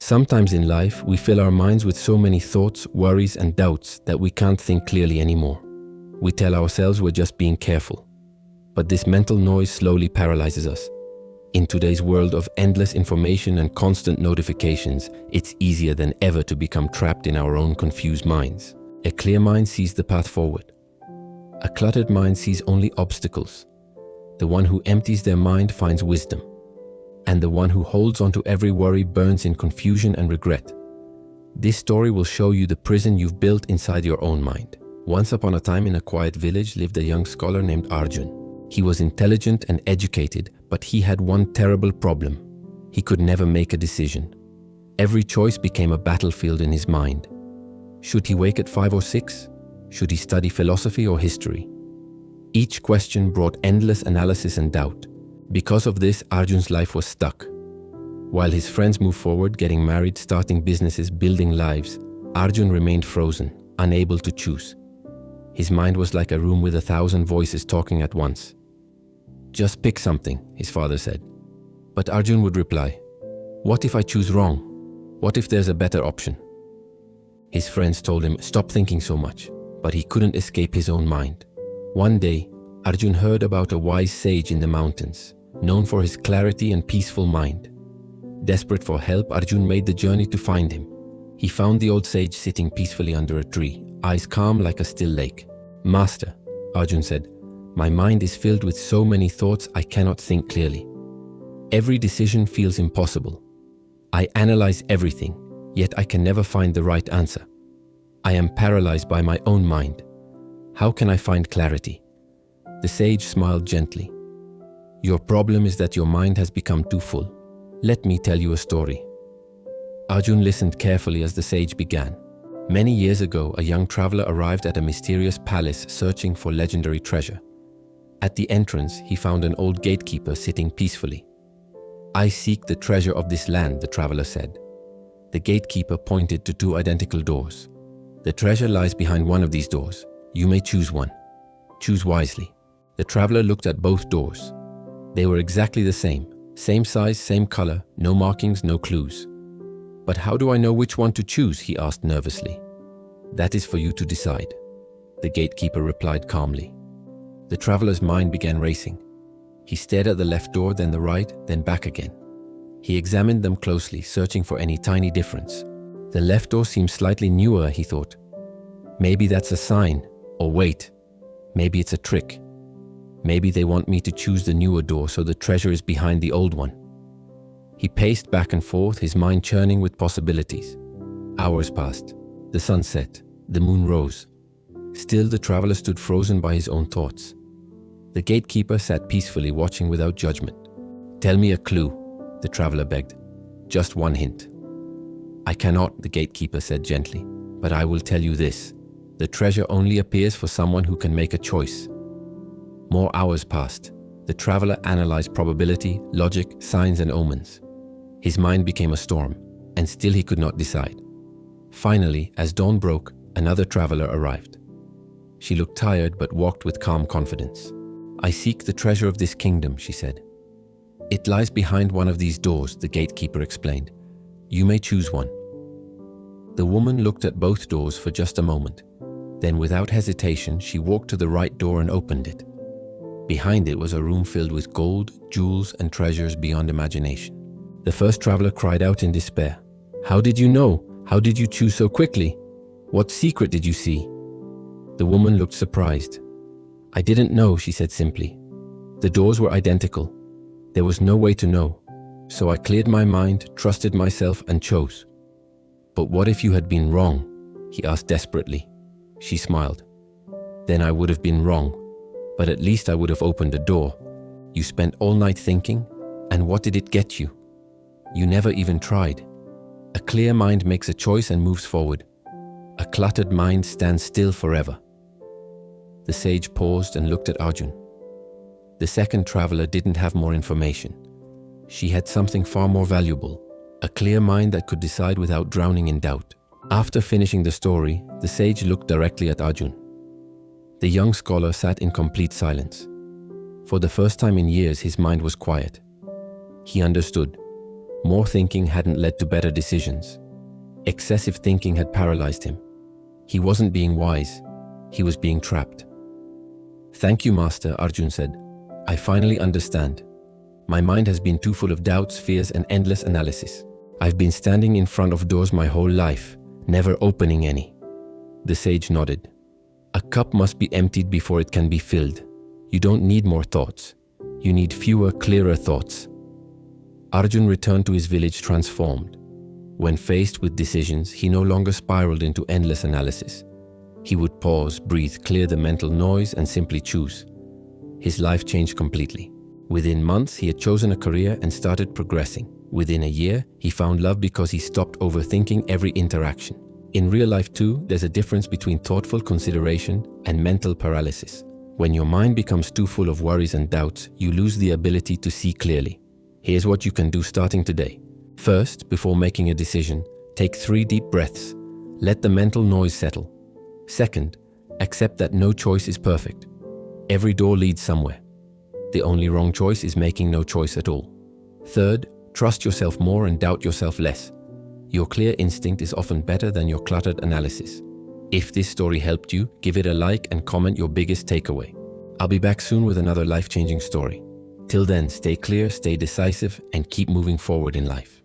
Sometimes in life, we fill our minds with so many thoughts, worries, and doubts that we can't think clearly anymore. We tell ourselves we're just being careful. But this mental noise slowly paralyzes us. In today's world of endless information and constant notifications, it's easier than ever to become trapped in our own confused minds. A clear mind sees the path forward. A cluttered mind sees only obstacles. The one who empties their mind finds wisdom. And the one who holds onto every worry burns in confusion and regret. This story will show you the prison you've built inside your own mind. Once upon a time in a quiet village lived a young scholar named Arjun. He was intelligent and educated, but he had one terrible problem. He could never make a decision. Every choice became a battlefield in his mind. Should he wake at 5 or 6? Should he study philosophy or history? Each question brought endless analysis and doubt. Because of this, Arjun's life was stuck. While his friends moved forward, getting married, starting businesses, building lives, Arjun remained frozen, unable to choose. His mind was like a room with 1,000 voices talking at once. "Just pick something," his father said. But Arjun would reply, "What if I choose wrong? What if there's a better option?" His friends told him, "Stop thinking so much," but he couldn't escape his own mind. One day, Arjun heard about a wise sage in the mountains, known for his clarity and peaceful mind. Desperate for help, Arjun made the journey to find him. He found the old sage sitting peacefully under a tree, eyes calm like a still lake. "Master," Arjun said, "my mind is filled with so many thoughts I cannot think clearly. Every decision feels impossible. I analyze everything, yet I can never find the right answer. I am paralyzed by my own mind. How can I find clarity?" The sage smiled gently. "Your problem is that your mind has become too full. Let me tell you a story." Arjun listened carefully as the sage began. Many years ago, a young traveler arrived at a mysterious palace searching for legendary treasure. At the entrance, he found an old gatekeeper sitting peacefully. "I seek the treasure of this land," the traveler said. The gatekeeper pointed to 2 identical doors. "The treasure lies behind one of these doors. You may choose one. Choose wisely." The traveler looked at both doors. They were exactly the same size, same color, no markings, no clues. "But how do I know which one to choose?" he asked nervously. "That is for you to decide," the gatekeeper replied calmly. The traveler's mind began racing. He stared at the left door, then the right, then back again. He examined them closely, searching for any tiny difference. The left door seemed slightly newer, he thought. Maybe that's a sign, or wait, maybe it's a trick. Maybe they want me to choose the newer door so the treasure is behind the old one. He paced back and forth, his mind churning with possibilities. Hours passed. The sun set. The moon rose. Still, the traveler stood frozen by his own thoughts. The gatekeeper sat peacefully, watching without judgment. "Tell me a clue," the traveler begged. "Just one hint." "I cannot," the gatekeeper said gently, "but I will tell you this. The treasure only appears for someone who can make a choice." More hours passed. The traveler analyzed probability, logic, signs, and omens. His mind became a storm, and still he could not decide. Finally, as dawn broke, another traveler arrived. She looked tired but walked with calm confidence. "I seek the treasure of this kingdom," she said. "It lies behind one of these doors," the gatekeeper explained. "You may choose one." The woman looked at both doors for just a moment. Then, without hesitation, she walked to the right door and opened it. Behind it was a room filled with gold, jewels, and treasures beyond imagination. The first traveler cried out in despair. "How did you know? How did you choose so quickly? What secret did you see?" The woman looked surprised. "I didn't know," she said simply. "The doors were identical. There was no way to know. So I cleared my mind, trusted myself, and chose." "But what if you had been wrong?" he asked desperately. She smiled. "Then I would have been wrong. But at least I would have opened the door. You spent all night thinking, and what did it get you? You never even tried. A clear mind makes a choice and moves forward. A cluttered mind stands still forever." The sage paused and looked at Arjun. The second traveler didn't have more information. She had something far more valuable, a clear mind that could decide without drowning in doubt. After finishing the story, the sage looked directly at Arjun. The young scholar sat in complete silence. For the first time in years, his mind was quiet. He understood. More thinking hadn't led to better decisions. Excessive thinking had paralyzed him. He wasn't being wise, he was being trapped. "Thank you, Master," Arjun said. "I finally understand. My mind has been too full of doubts, fears, and endless analysis. I've been standing in front of doors my whole life, never opening any." The sage nodded. "A cup must be emptied before it can be filled. You don't need more thoughts. You need fewer, clearer thoughts." Arjun returned to his village transformed. When faced with decisions, he no longer spiraled into endless analysis. He would pause, breathe, clear the mental noise, and simply choose. His life changed completely. Within months, he had chosen a career and started progressing. Within a year, he found love because he stopped overthinking every interaction. In real life too, there's a difference between thoughtful consideration and mental paralysis. When your mind becomes too full of worries and doubts, you lose the ability to see clearly. Here's what you can do starting today. First, before making a decision, take 3 deep breaths. Let the mental noise settle. Second, accept that no choice is perfect. Every door leads somewhere. The only wrong choice is making no choice at all. Third, trust yourself more and doubt yourself less. Your clear instinct is often better than your cluttered analysis. If this story helped you, give it a like and comment your biggest takeaway. I'll be back soon with another life-changing story. Till then, stay clear, stay decisive, and keep moving forward in life.